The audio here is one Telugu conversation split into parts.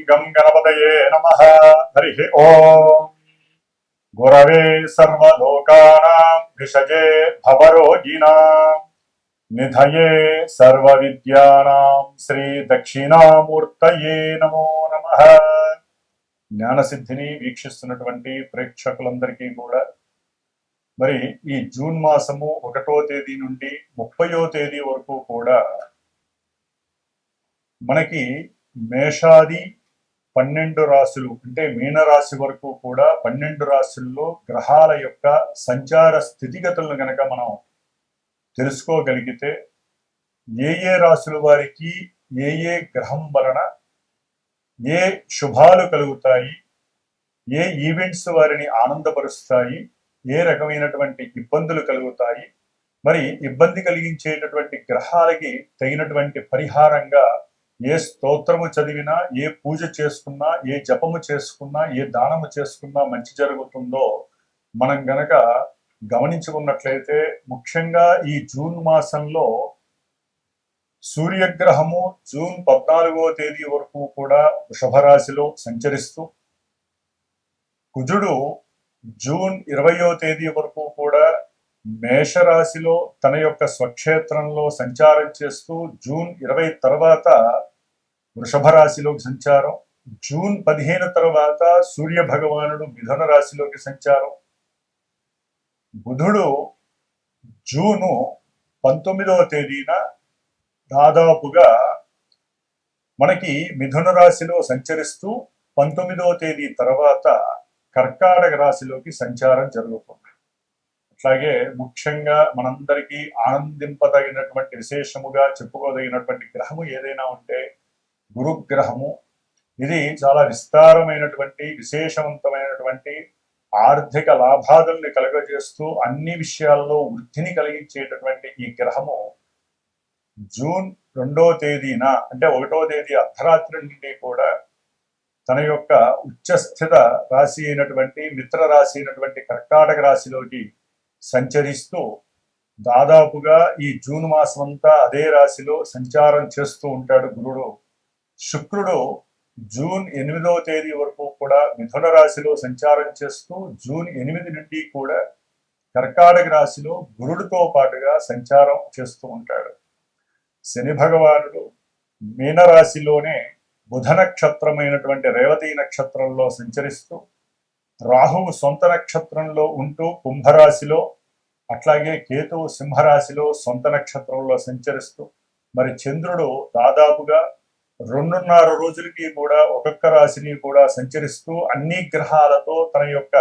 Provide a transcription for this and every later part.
गं गणपतये नमः। हरिः ओम्। गुरवे सर्वलोकानां भिषजे भवरोगिणां निधये सर्वविद्यानां श्री दक्षिणामूर्तये नमो नमः। జ్ఞానసిద్ధిని వీక్షిస్తున్నటువంటి ప్రేక్షకులందరికీ కూడా మరి ఈ జూన్ మాసము 1వ తేదీ నుండి 30వ తేదీ వరకు కూడా మనకి మేషాది 12 రాశులు అంటే మీనరాశి వరకు కూడా 12 రాశుల్లో గ్రహాల యొక్క సంచార స్థితిగతులను గనక మనం తెలుసుకోగలిగితే ఏ రాశుల వారికి ఏ గ్రహం వలన ఏ శుభాలు కలుగుతాయి, ఏ ఈవెంట్స్ వారిని ఆనందపరుస్తాయి, ఏ రకమైనటువంటి ఇబ్బందులు కలుగుతాయి, మరి ఇబ్బంది కలిగించేటటువంటి గ్రహాలకి తగినటువంటి పరిహారంగా ఏ స్తోత్రము చదివినా, ఏ పూజ చేసుకున్నా, ఏ జపము చేసుకున్నా, ఏ దానము చేసుకున్నా మంచి జరుగుతుందో మనం గనక గమనించుకున్నట్లయితే ముఖ్యంగా ఈ జూన్ మాసంలో సూర్యగ్రహము జూన్ 14వ తేదీ వరకు కూడా వృషభ రాశిలో సంచరిస్తూ, కుజుడు జూన్ 20వ తేదీ వరకు కూడా మేషరాశిలో తన యొక్క స్వక్షేత్రంలో సంచారం చేస్తూ జూన్ 20 తర్వాత వృషభ రాశిలోకి సంచారం, జూన్ 15 తర్వాత సూర్య భగవానుడు మిథున రాశిలోకి సంచారం, బుధుడు జూను 19వ తేదీన దాదాపుగా మనకి మిథున రాశిలో సంచరిస్తూ 19వ తేదీ తర్వాత కర్కాటక రాశిలోకి సంచారం జరుగుతుంది. అట్లాగే ముఖ్యంగా మనందరికీ ఆనందింపదగినటువంటి విశేషముగా చెప్పుకోదగినటువంటి గ్రహము ఏదైనా ఉంటే గురుగ్రహము. ఇది చాలా విస్తారమైనటువంటి విశేషవంతమైనటువంటి ఆర్థిక లాభాదుల్ని కలుగజేస్తూ అన్ని విషయాల్లో వృద్ధిని కలిగించేటటువంటి ఈ గ్రహము జూన్ 2వ తేదీన అంటే 1వ తేదీ అర్ధరాత్రి నుండి కూడా తన యొక్క ఉచ్చస్థిత రాశి అయినటువంటి మిత్ర రాశి అయినటువంటి కర్కాటక రాశిలోకి సంచరిస్తూ దాదాపుగా ఈ జూన్ మాసం అంతా అదే రాశిలో సంచారం చేస్తూ ఉంటాడు గురుడు. శుక్రుడు జూన్ 8వ తేదీ వరకు కూడా మిథున రాశిలో సంచారం చేస్తూ జూన్ 8 నుండి కూడా కర్కాటక రాశిలో గురుడితో పాటుగా సంచారం చేస్తూ ఉంటాడు. శని భగవానుడు మీనరాశిలోనే బుధ నక్షత్రమైనటువంటి రేవతి నక్షత్రంలో సంచరిస్తూ, రాహువు సొంత నక్షత్రంలో ఉంటూ కుంభరాశిలో, అట్లాగే కేతువు సింహరాశిలో సొంత నక్షత్రంలో సంచరిస్తూ, మరి చంద్రుడు దాదాపుగా 2.5 రోజులకి కూడా ఒక్కొక్క రాశిని కూడా సంచరిస్తూ అన్ని గ్రహాలతో తన యొక్క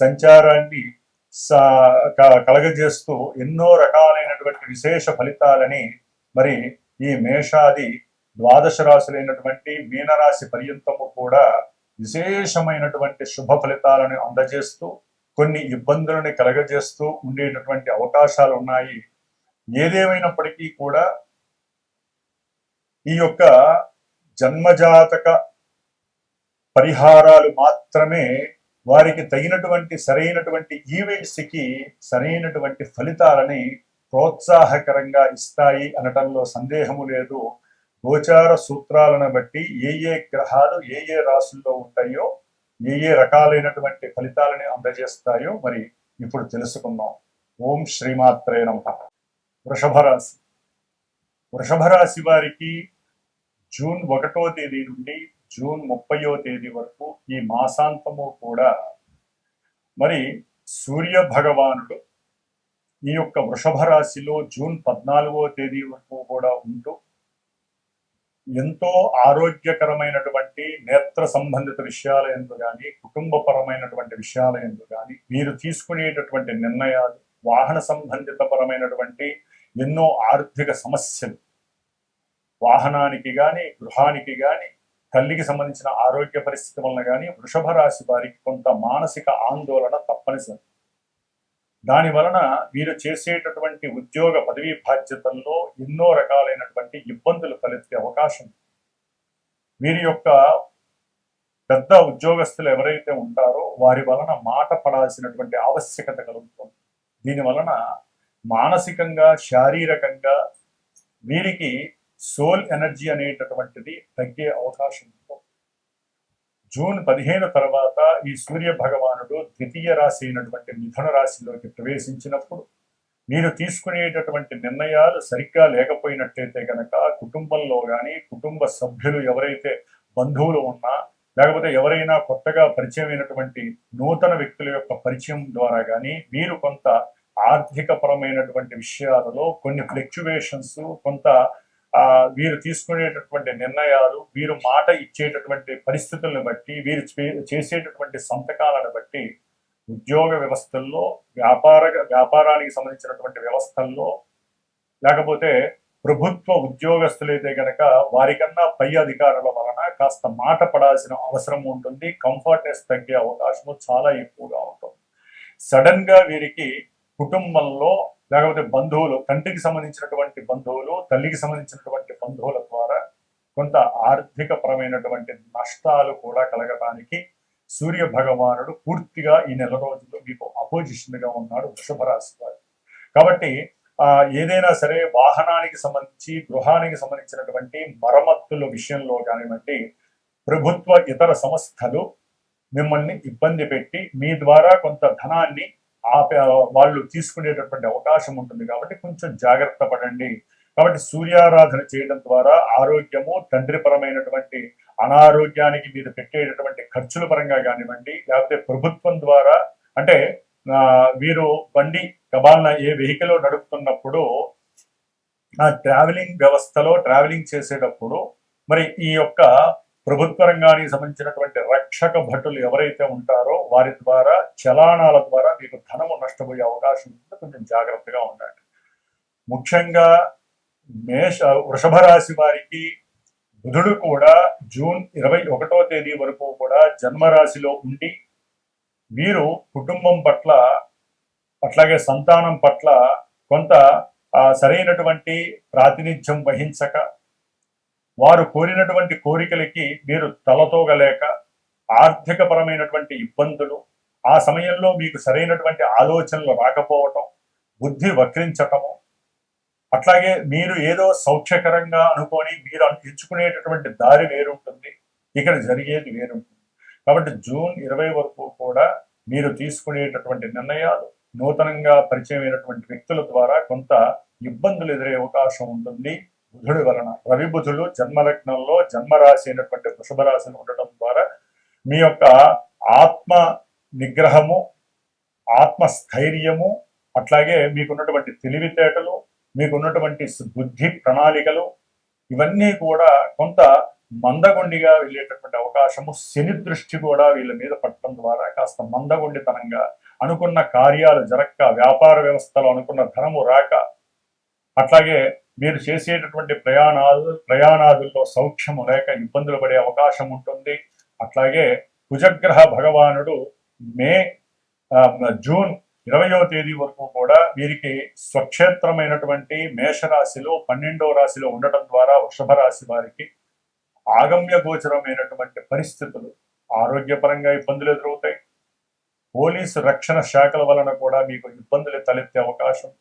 సంచారాన్ని కలగజేస్తూ ఎన్నో రకాలైనటువంటి విశేష ఫలితాలని మరి ఈ మేషాది 12 రాశులైనటువంటి మీనరాశి పర్యంతము కూడా విశేషమైనటువంటి శుభ ఫలితాలను అందజేస్తూ కొన్ని ఇబ్బందులని కలగజేస్తూ ఉండేటటువంటి అవకాశాలు ఉన్నాయి. ఏదేమైనప్పటికీ కూడా ఈ యొక్క జన్మజాతక పరిహారాలు మాత్రమే వారికి తగినటువంటి సరైనటువంటి ఈవెంట్స్కి సరైనటువంటి ఫలితాలని ప్రోత్సాహకరంగా ఇస్తాయి అనటంలో సందేహము లేదు. గోచార సూత్రాలను బట్టి ఏ గ్రహాలు ఏ రాశుల్లో ఉంటాయో ఏ రకాలైనటువంటి ఫలితాలని అందజేస్తాయో మరి ఇప్పుడు తెలుసుకుందాం. ఓం శ్రీమాత్రే నమః. వృషభ రాశి. వృషభ రాశి వారికి జూన్ 1వ తేదీ నుండి జూన్ 30వ తేదీ వరకు ఈ మాసాంతము కూడా మరి సూర్య భగవానుడు ఈ యొక్క వృషభ రాశిలో జూన్ 14వ తేదీ వరకు కూడా ఉంటూ ఎంతో ఆరోగ్యకరమైనటువంటి నేత్ర సంబంధిత విషయాల యందు కానీ, కుటుంబపరమైనటువంటి విషయాల యందు కానీ, మీరు తీసుకునేటటువంటి నిర్ణయాలు, వాహన సంబంధిత పరమైనటువంటి ఎన్నో ఆర్థిక సమస్యలు, వాహనానికి కానీ, గృహానికి కానీ, తల్లికి సంబంధించిన ఆరోగ్య పరిస్థితి వలన కానీ వృషభ రాశి వారికి కొంత మానసిక ఆందోళన తప్పనిసరి. దాని వలన వీరు చేసేటటువంటి ఉద్యోగ పదవీ బాధ్యతల్లో ఎన్నో రకాలైనటువంటి ఇబ్బందులు తలెత్తే అవకాశం. వీరి యొక్క పెద్ద ఉద్యోగస్తులు ఎవరైతే ఉంటారో వారి వలన మాట పడాల్సినటువంటి ఆవశ్యకత కలుగుతుంది. దీని వలన మానసికంగా, శారీరకంగా వీరికి సోల్ ఎనర్జీ అనేటటువంటిది తగ్గే అవకాశం ఉంటుంది. జూన్ 15 తర్వాత ఈ సూర్య భగవానుడు ద్వితీయ రాశి అయినటువంటి మిథున రాశిలోకి ప్రవేశించినప్పుడు మీరు తీసుకునేటటువంటి నిర్ణయాలు సరిగ్గా లేకపోయినట్లయితే కనుక కుటుంబంలో కానీ కుటుంబ సభ్యులు ఎవరైతే బంధువులు ఉన్నా లేకపోతే ఎవరైనా కొత్తగా పరిచయమైనటువంటి నూతన వ్యక్తుల యొక్క పరిచయం ద్వారా కానీ మీరు కొంత ఆర్థిక పరమైనటువంటి విషయాలలో కొన్ని ఫ్లక్చువేషన్స్ కొంత వీరు తీసుకునేటటువంటి నిర్ణయాలు వీరు మాట ఇచ్చేటటువంటి పరిస్థితులను బట్టి వీరు చేసేటటువంటి సంతకాలను బట్టి ఉద్యోగ వ్యవస్థల్లో వ్యాపారానికి సంబంధించినటువంటి వ్యవస్థల్లో లేకపోతే ప్రభుత్వ ఉద్యోగస్తులైతే గనక వారికన్నా పై అధికారుల వలన కాస్త మాట పడాల్సిన అవసరం ఉంటుంది. కంఫర్ట్నెస్ తగ్గే అవకాశము చాలా ఎక్కువగా ఉంటుంది. సడన్ గా వీరికి కుటుంబంలో లేకపోతే బంధువులు, తండ్రికి సంబంధించినటువంటి బంధువులు, తల్లికి సంబంధించినటువంటి బంధువుల ద్వారా కొంత ఆర్థిక పరమైనటువంటి నష్టాలు కూడా కలగటానికి సూర్య భగవానుడు పూర్తిగా ఈ నెల రోజుల్లో మీకు అపోజిషన్ గా ఉన్నాడు వృషభ రాశి వారు. కాబట్టి ఏదైనా సరే వాహనానికి సంబంధించి గృహానికి సంబంధించినటువంటి మరమ్మతుల విషయంలో కానివ్వండి, ప్రభుత్వ ఇతర సంస్థలు మిమ్మల్ని ఇబ్బంది పెట్టి మీ ద్వారా కొంత ధనాన్ని వాళ్ళు తీసుకునేటటువంటి అవకాశం ఉంటుంది. కాబట్టి కొంచెం జాగ్రత్త పడండి. కాబట్టి సూర్యారాధన చేయడం ద్వారా ఆరోగ్యము, తండ్రి పరమైనటువంటి అనారోగ్యానికి మీరు పెట్టేటటువంటి ఖర్చుల పరంగా కానివ్వండి, లేకపోతే ప్రభుత్వం ద్వారా అంటే వీరు బండి కబాల్న ఏ వెహికల్ నడుపుతున్నప్పుడు ఆ ట్రావెలింగ్ వ్యవస్థలో ట్రావెలింగ్ చేసేటప్పుడు మరి ఈ యొక్క ప్రభుత్వ రంగానికి సంబంధించినటువంటి రక్షక భటులు ఎవరైతే ఉంటారో వారి ద్వారా చలానాల ద్వారా మీకు ధనము నష్టపోయే అవకాశం ఉంటుంది. కొంచెం జాగ్రత్తగా ఉండండి. ముఖ్యంగా వృషభ రాశి వారికి బుధుడు కూడా జూన్ 21వ తేదీ వరకు కూడా జన్మరాశిలో ఉండి వీరు కుటుంబం పట్ల అట్లాగే సంతానం పట్ల కొంత సరైనటువంటి ప్రాతినిధ్యం వహించక వారు కోరినటువంటి కోరికలకి మీరు తలతోగలేక ఆర్థిక పరమైనటువంటి ఇబ్బందులు, ఆ సమయంలో మీకు సరైనటువంటి ఆలోచనలు రాకపోవటం, బుద్ధి వక్రించటము, అట్లాగే మీరు ఏదో సౌఖ్యకరంగా అనుకొని మీరు ఎంచుకునేటటువంటి దారి వేరుంటుంది, ఇక్కడ జరిగేది వేరుంటుంది. కాబట్టి జూన్ 20 వరకు కూడా మీరు తీసుకునేటటువంటి నిర్ణయాలు నూతనంగా పరిచయమైనటువంటి వ్యక్తుల ద్వారా కొంత ఇబ్బందులు ఎదురయ్యే అవకాశం ఉంటుంది. బుధుడి వలన రవి బుధుడు జన్మలగ్నంలో జన్మరాశి అయినటువంటి వృషభ రాశిని ఉండటం ద్వారా మీ యొక్క ఆత్మ నిగ్రహము, ఆత్మస్థైర్యము, అట్లాగే మీకున్నటువంటి తెలివితేటలు, మీకున్నటువంటి బుద్ధి ప్రణాళికలు ఇవన్నీ కూడా కొంత మందగొండిగా వెళ్ళేటటువంటి అవకాశము. శని దృష్టి కూడా వీళ్ళ మీద పట్టడం ద్వారా కాస్త మందగొండితనంగా అనుకున్న కార్యాలు జరక్క, వ్యాపార వ్యవస్థలో అనుకున్న ధనము రాక, అట్లాగే మీరు చేసేటటువంటి ప్రయాణాదుల్లో సౌఖ్యము లేక ఇబ్బందులు పడే అవకాశం ఉంటుంది. అట్లాగే కుజగ్రహ భగవానుడు జూన్ 20వ తేదీ వరకు కూడా వీరికి స్వక్షేత్రమైనటువంటి మేషరాశిలో 12వ రాశిలో ఉండటం ద్వారా వృషభ రాశి వారికి ఆగమ్య గోచరమైనటువంటి పరిస్థితులు, ఆరోగ్యపరంగా ఇబ్బందులు ఎదురవుతాయి. పోలీసు రక్షణ శాఖల వలన కూడా మీకు ఇబ్బందులు తలెత్తే అవకాశం.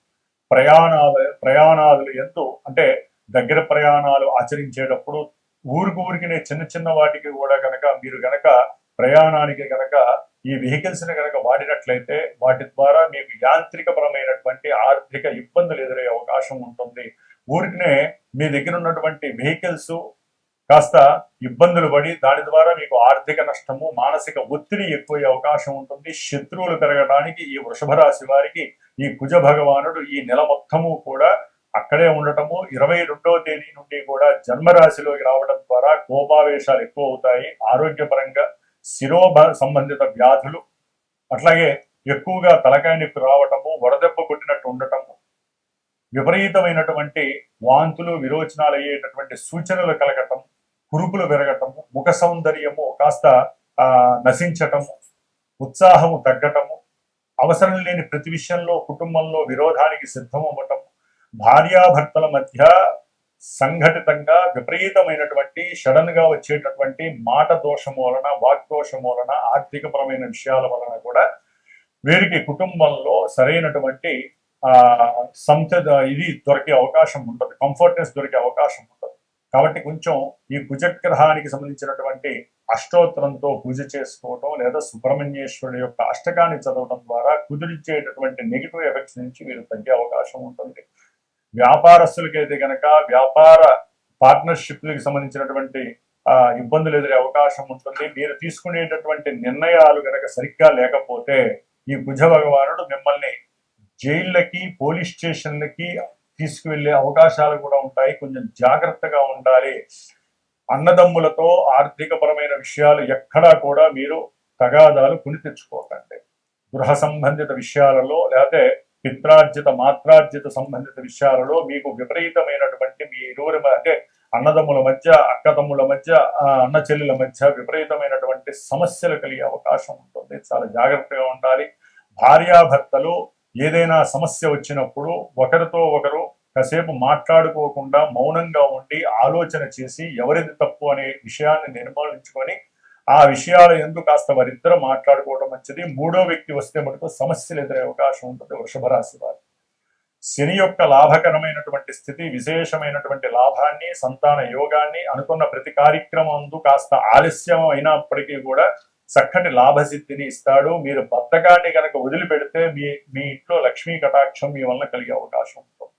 ప్రయాణాలు ఎంతో అంటే దగ్గర ప్రయాణాలు ఆచరించేటప్పుడు ఊరికి చిన్న చిన్న వాటికి కూడా గనక మీరు గనక ప్రయాణానికి గనక ఈ వెహికల్స్ ని గనక వాడినట్లయితే వాటి ద్వారా మీకు యాంత్రికపరమైనటువంటి ఆర్థిక ఇబ్బందులు ఎదురయ్యే అవకాశం ఉంటుంది. ఊరికినే మీ దగ్గర ఉన్నటువంటి వెహికల్స్ కాస్త ఇబ్బందులు పడి దాని ద్వారా మీకు ఆర్థిక నష్టము, మానసిక ఒత్తిడి ఎక్కువయ్యే అవకాశం ఉంటుంది. శత్రువులు పెరగడానికి ఈ వృషభ రాశి వారికి ఈ కుజ భగవానుడు ఈ నెల మొత్తము కూడా అక్కడే ఉండటము, 22వ తేదీ నుండి కూడా జన్మరాశిలోకి రావడం ద్వారా కోపావేశాలు ఎక్కువ అవుతాయి. ఆరోగ్యపరంగా శిరోభ సంబంధిత వ్యాధులు, అట్లాగే ఎక్కువగా తలకాయ నొప్పి రావటము, వడదెబ్బ కొట్టినట్టు ఉండటము, విపరీతమైనటువంటి వాంతులు విరోచనాలు అయ్యేటటువంటి సూచనలు కలగటం, కురుపులు పెరగటము, ముఖ సౌందర్యము కాస్త నశించటము, ఉత్సాహము తగ్గటము, అవసరం లేని ప్రతి విషయంలో కుటుంబంలో విరోధానికి సిద్ధమవ్వటం, భార్యాభర్తల మధ్య సంఘటితంగా విపరీతమైనటువంటి సడన్ గా వచ్చేటటువంటి మాట దోషము వలన, వాగ్దోషము వలన, ఆర్థికపరమైన విషయాల వలన కూడా వీరికి కుటుంబంలో సరైనటువంటి ఇది దొరికే అవకాశం ఉంటుంది, కంఫర్ట్నెస్ దొరికే అవకాశం ఉంటుంది. కాబట్టి కొంచెం ఈ కుజగ్రహానికి సంబంధించినటువంటి అష్టోత్తరంతో పూజ చేసుకోవటం లేదా సుబ్రహ్మణ్యేశ్వరుడు యొక్క అష్టకాన్ని చదవడం ద్వారా కుదిరించేటటువంటి నెగిటివ్ ఎఫెక్ట్స్ నుంచి మీరు తగ్గే అవకాశం ఉంటుంది. వ్యాపారస్తులకైతే కనుక వ్యాపార పార్ట్నర్షిప్లకు సంబంధించినటువంటి ఇబ్బందులు ఎదురే అవకాశం ఉంటుంది. మీరు తీసుకునేటటువంటి నిర్ణయాలు కనుక సరిగ్గా లేకపోతే ఈ కుజ భగవానుడు మిమ్మల్ని జైళ్ళకి పోలీస్ స్టేషన్లకి తీసుకువెళ్లే అవకాశాలు కూడా ఉంటాయి. కొంచెం జాగ్రత్తగా ఉండాలి. అన్నదమ్ములతో ఆర్థికపరమైన విషయాలు ఎక్కడా కూడా మీరు తగాదాలు కొని తెచ్చుకోకండి. గృహ సంబంధిత విషయాలలో లేకపోతే పిత్రార్జిత మాత్రార్జిత సంబంధిత విషయాలలో మీకు విపరీతమైనటువంటి మీ ఇరువురి అంటే అన్నదమ్ముల మధ్య అక్కతమ్ముల మధ్య అన్న చెల్లెల మధ్య విపరీతమైనటువంటి సమస్యలు కలిగే అవకాశం ఉంటుంది. చాలా జాగ్రత్తగా ఉండాలి. భార్యాభర్తలు ఏదైనా సమస్య వచ్చినప్పుడు ఒకరితో ఒకరు కాసేపు మాట్లాడుకోకుండా మౌనంగా ఉండి ఆలోచన చేసి ఎవరిది తప్పు అనే విషయాన్ని నిర్మూలించుకొని ఆ విషయాల ఎందుకు కాస్త వారిద్దరు మాట్లాడుకోవడం మంచిది. మూడో వ్యక్తి వస్తే మటుకు సమస్యలు ఎదురే అవకాశం ఉంటుంది వృషభ రాశి వారు. శని యొక్క లాభకరమైనటువంటి స్థితి విశేషమైనటువంటి లాభాన్ని సంతాన యోగాన్ని అనుకున్న ప్రతి కార్యక్రమం కాస్త ఆలస్యం అయినప్పటికీ కూడా చక్కటి లాభసిద్ధిని ఇస్తాడు. మీరు బద్ధకాన్ని కనుక వదిలిపెడితే మీ ఇంట్లో లక్ష్మీ కటాక్షం మీ వలన కలిగే అవకాశం ఉంటుంది.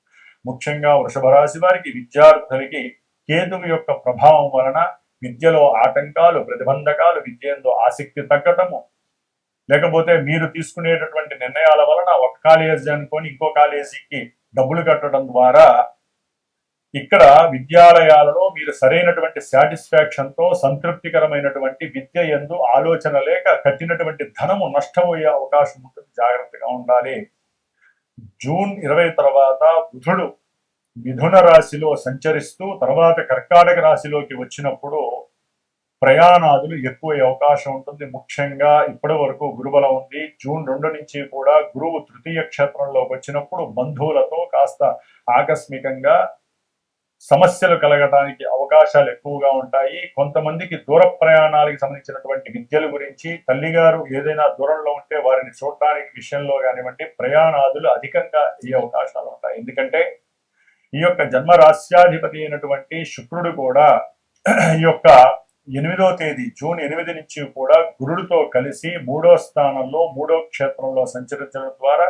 ముఖ్యంగా వృషభ రాశి వారికి విద్యార్థులకి కేతువు యొక్క ప్రభావం వలన విద్యలో ఆటంకాలు ప్రతిబంధకాలు, విద్యంలో ఆసక్తి తగ్గటము, లేకపోతే మీరు తీసుకునేటటువంటి నిర్ణయాల వలన ఒక కాలేజీ అనుకొని ఇంకో కాలేజీకి డబ్బులు కట్టడం ద్వారా ఇక్కడ విద్యాలయాలలో మీరు సరైనటువంటి సాటిస్ఫాక్షన్ తో సంతృప్తికరమైనటువంటి విద్య యందు ఆలోచన లేక కట్టినటువంటి ధనము నష్టమయ్యే అవకాశం ఉంటుంది. జాగ్రత్తగా ఉండాలి. జూన్ 20 తర్వాత బుధుడు మిథున రాశిలో సంచరిస్తూ తర్వాత కర్కాటక రాశిలోకి వచ్చినప్పుడు ప్రయాణాదులు ఎక్కువ అవకాశం ఉంటుంది. ముఖ్యంగా ఇప్పటి వరకు గురుబలం ఉంది. జూన్ 2 నుంచి కూడా గురువు తృతీయ క్షేత్రంలోకి వచ్చినప్పుడు బంధువులతో కాస్త ఆకస్మికంగా సమస్యలు కలగడానికి అవకాశాలు ఎక్కువగా ఉంటాయి. కొంతమందికి దూర ప్రయాణాలకు సంబంధించినటువంటి విద్యల గురించి తల్లిగారు ఏదైనా దూరంలో ఉంటే వారిని చూడటానికి విషయంలో కానివ్వండి ప్రయాణాదులు అధికంగా అయ్యే అవకాశాలు ఉంటాయి. ఎందుకంటే ఈ యొక్క జన్మరాశ్యాధిపతి అయినటువంటి శుక్రుడు కూడా ఈ యొక్క 8వ తేదీ జూన్ 8 నుంచి కూడా గురుడితో కలిసి 3వ స్థానంలో 3వ క్షేత్రంలో సంచరించడం ద్వారా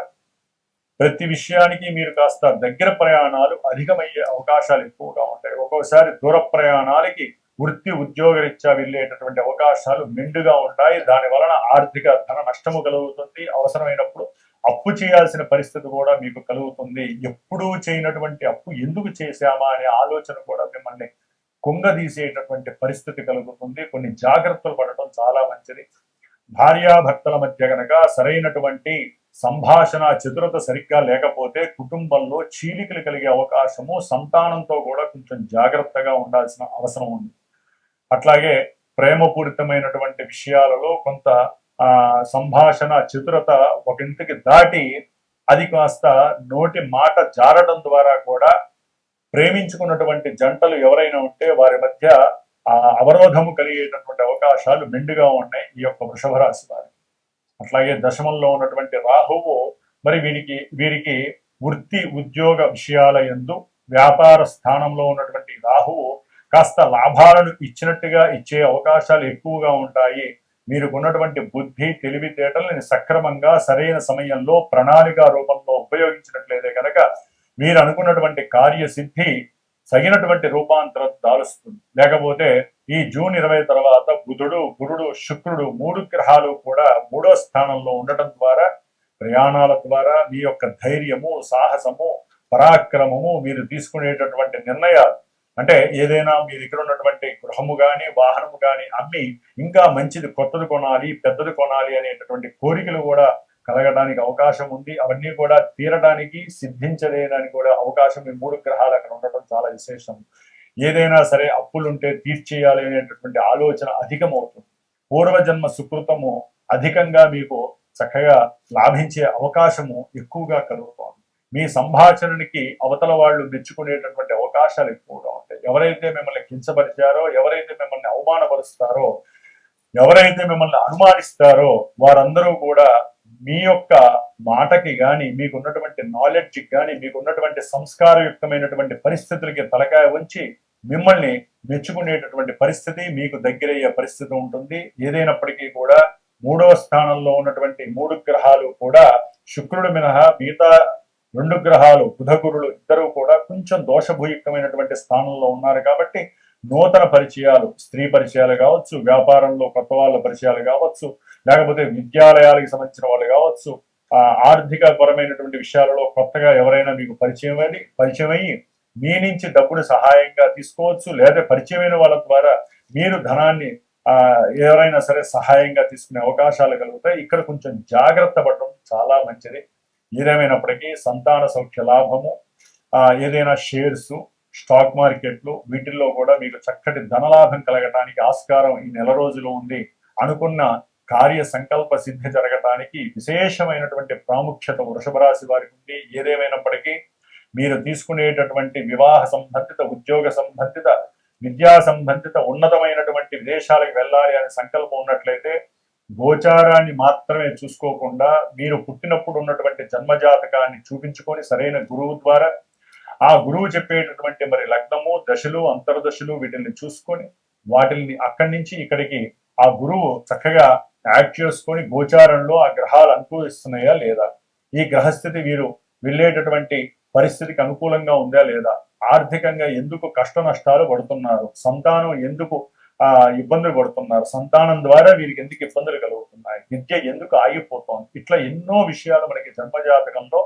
ప్రతి విషయానికి మీరు కాస్త దగ్గర ప్రయాణాలు అధికమయ్యే అవకాశాలు ఎక్కువగా ఉంటాయి. ఒక్కోసారి దూర ప్రయాణాలకి వృత్తి ఉద్యోగ రీత్యా వెళ్ళేటటువంటి అవకాశాలు మెండుగా ఉంటాయి. దాని వలన ఆర్థిక ధన నష్టము కలుగుతుంది. అవసరమైనప్పుడు అప్పు చేయాల్సిన పరిస్థితి కూడా మీకు కలుగుతుంది. ఎప్పుడూ చేయనటువంటి అప్పు ఎందుకు చేశామా అనే ఆలోచన కూడా మిమ్మల్ని కుంగదీసేటటువంటి పరిస్థితి కలుగుతుంది. కొన్ని జాగ్రత్తలు పడటం చాలా మంచిది. భార్యాభర్తల మధ్య గనక సరైనటువంటి సంభాషణ చతురత సరిగ్గా లేకపోతే కుటుంబంలో చీలికలు కలిగే అవకాశము, సంతానంతో కూడా కొంచెం జాగ్రత్తగా ఉండాల్సిన అవసరం ఉంది. అట్లాగే ప్రేమపూరితమైనటువంటి విషయాలలో కొంత సంభాషణ చతురత ఒకంటికి దాటి అది కాస్త నోటి మాట జారడం ద్వారా కూడా ప్రేమించుకున్నటువంటి జంటలు ఎవరైనా ఉంటే వారి మధ్య అవరోధము కలిగేటటువంటి అవకాశాలు మెండుగా ఉన్నాయి ఈ యొక్క వృషభ రాశి వారికి. అట్లాగే దశమంలో ఉన్నటువంటి రాహువు మరి వీరికి వృత్తి ఉద్యోగ విషయాల యందు వ్యాపార స్థానంలో ఉన్నటువంటి రాహువు కాస్త లాభాలను ఇచ్చినట్టుగా ఇచ్చే అవకాశాలు ఎక్కువగా ఉంటాయి. మీరు ఉన్నటువంటి బుద్ధి తెలివితేటలను సక్రమంగా సరైన సమయంలో ప్రణాళిక రూపంలో ఉపయోగించినట్లయితే కనుక మీరు అనుకున్నటువంటి కార్యసిద్ధి తగినటువంటి రూపాంతరం దాలుస్తుంది. లేకపోతే ఈ జూన్ 20 తర్వాత బుధుడు గురుడు శుక్రుడు 3 గ్రహాలు కూడా 3వ స్థానంలో ఉండటం ద్వారా ప్రయాణాల ద్వారా మీ యొక్క ధైర్యము, సాహసము, పరాక్రమము, మీరు తీసుకునేటటువంటి నిర్ణయాలు అంటే ఏదైనా మీ దగ్గర ఉన్నటువంటి గృహము కానీ వాహనము కానీ అమ్మి ఇంకా మంచిది కొత్తది కొనాలి పెద్దది కొనాలి అనేటటువంటి కోరికలు కూడా కలగడానికి అవకాశం ఉంది. అవన్నీ కూడా తీరడానికి సిద్ధించడానికి కూడా అవకాశం ఈ 3 గ్రహాలు అక్కడ ఉండటం చాలా విశేషం. ఏదైనా సరే అప్పులుంటే తీర్చేయాలి అనేటటువంటి ఆలోచన అధికమవుతుంది. పూర్వజన్మ సుకృతము అధికంగా మీకు చక్కగా లాభించే అవకాశము ఎక్కువగా కలుగుతోంది. మీ సంభాషణకి అవతల వాళ్ళు మెచ్చుకునేటటువంటి అవకాశాలు ఎక్కువగా ఉంటాయి. ఎవరైతే మిమ్మల్ని కించపరిచారో, ఎవరైతే మిమ్మల్ని అవమానపరుస్తారో, ఎవరైతే మిమ్మల్ని అనుమానిస్తారో వారందరూ కూడా మీ యొక్క మాటకి కానీ మీకున్నటువంటి నాలెడ్జ్కి కానీ మీకున్నటువంటి సంస్కారయుక్తమైనటువంటి పరిస్థితులకి తలకాయ ఉంచి మిమ్మల్ని మెచ్చుకునేటటువంటి పరిస్థితి, మీకు దగ్గరయ్యే పరిస్థితి ఉంటుంది. ఏదైనప్పటికీ కూడా 3వ స్థానంలో ఉన్నటువంటి 3 గ్రహాలు కూడా శుక్రుడు మినహా మిగతా 2 గ్రహాలు బుధ గురులు ఇద్దరు కూడా కొంచెం దోషభూయుక్తమైనటువంటి స్థానంలో ఉన్నారు కాబట్టి నూతన పరిచయాలు, స్త్రీ పరిచయాలు కావచ్చు, వ్యాపారంలో కొత్త వాళ్ళ పరిచయాలు కావచ్చు, లేకపోతే విద్యాలయాలకు సంబంధించిన వాళ్ళు కావచ్చు, ఆర్థిక పరమైనటువంటి విషయాలలో కొత్తగా ఎవరైనా మీకు పరిచయం అయ్యి మీ నుంచి డబ్బును సహాయంగా తీసుకోవచ్చు, లేదా పరిచయమైన వాళ్ళ ద్వారా మీరు ధనాన్ని ఎవరైనా సరే సహాయంగా తీసుకునే అవకాశాలు కలుగుతాయి. ఇక్కడ కొంచెం జాగ్రత్త పడడం చాలా మంచిది. ఏదేమైనప్పటికీ సంతాన సౌఖ్య లాభము, ఏదైనా షేర్స్, స్టాక్ మార్కెట్లు వీటిల్లో కూడా మీకు చక్కటి ధనలాభం కలగటానికి ఆస్కారం ఈ నెల రోజులు ఉంది. అనుకున్న కార్య సంకల్ప సిద్ధి జరగటానికి విశేషమైనటువంటి ప్రాముఖ్యత వృషభ రాశి వారికి ఉంది. ఏదేమైనప్పటికీ మీరు తీసుకునేటటువంటి వివాహ సంబంధిత, ఉద్యోగ సంబంధిత, విద్యా సంబంధిత ఉన్నతమైనటువంటి విదేశాలకు వెళ్ళాలి అనే సంకల్పం ఉన్నట్లయితే గోచారాన్ని మాత్రమే చూసుకోకుండా మీరు పుట్టినప్పుడు ఉన్నటువంటి జన్మజాతకాన్ని చూపించుకొని సరైన గురువు ద్వారా ఆ గురువు చెప్పేటటువంటి మరి లగ్నము, దశలు, అంతర్దశలు వీటిని చూసుకొని వాటిని అక్కడి నుంచి ఇక్కడికి ఆ గురువు చక్కగా యాక్ట్ చేసుకొని గోచారంలో ఆ గ్రహాలు అనుకూలిస్తున్నాయా లేదా, ఈ గ్రహస్థితి వీరు వెళ్ళేటటువంటి పరిస్థితికి అనుకూలంగా ఉందా లేదా, ఆర్థికంగా ఎందుకు కష్ట నష్టాలు పడుతున్నారు, సంతానం ఎందుకు ఇబ్బందులు పడుతున్నారు, సంతానం ద్వారా వీరికి ఎందుకు ఇబ్బందులు కలుగుతున్నాయి, విద్య ఎందుకు ఆగిపోతోంది, ఇట్లా ఎన్నో విషయాలు మనకి జన్మజాతకంలో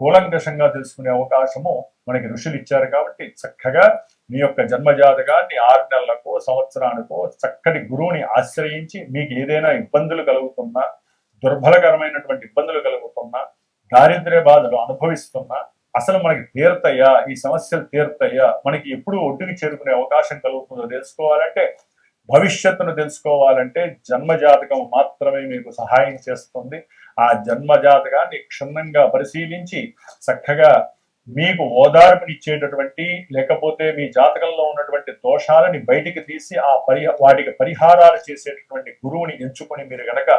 కూలంకషంగా తెలుసుకునే అవకాశము మనకి ఋషులు ఇచ్చారు. కాబట్టి చక్కగా మీ యొక్క జన్మజాతకాన్ని 6 నెలలకో సంవత్సరానికో చక్కటి గురువుని ఆశ్రయించి మీకు ఏదైనా ఇబ్బందులు కలుగుతున్నా, దుర్బలకరమైనటువంటి ఇబ్బందులు కలుగుతున్నా, దారిద్ర్య బాధలు అనుభవిస్తున్నా, అసలు మనకి తీరుతాయా, ఈ సమస్యలు తీరుతాయా, మనకి ఎప్పుడు ఒడ్డుకి చేరుకునే అవకాశం కలుగుతుందో తెలుసుకోవాలంటే, భవిష్యత్తును తెలుసుకోవాలంటే జన్మజాతకం మాత్రమే మీకు సహాయం చేస్తుంది. ఆ జన్మజాతకాన్ని క్షుణ్ణంగా పరిశీలించి చక్కగా మీకు ఓదార్పునిచ్చేటటువంటి, లేకపోతే మీ జాతకంలో ఉన్నటువంటి దోషాలని బయటికి తీసి వాటికి పరిహారాలు చేసేటటువంటి గురువుని ఎంచుకొని మీరు గనక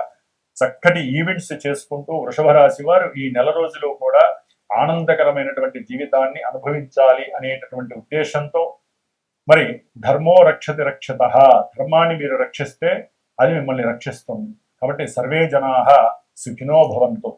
చక్కటి ఈవెంట్స్ చేసుకుంటూ వృషభ రాశి వారు ఈ నెల రోజులు కూడా ఆనందకరమైనటువంటి జీవితాన్ని అనుభవించాలి అనేటటువంటి ఉద్దేశంతో మరి ధర్మో రక్షతి రక్షతః, ధర్మాన్ని మీరు రక్షిస్తే అది మిమ్మల్ని రక్షిస్తుంది. కాబట్టి సర్వే జనాః సుఖినో భవంతు.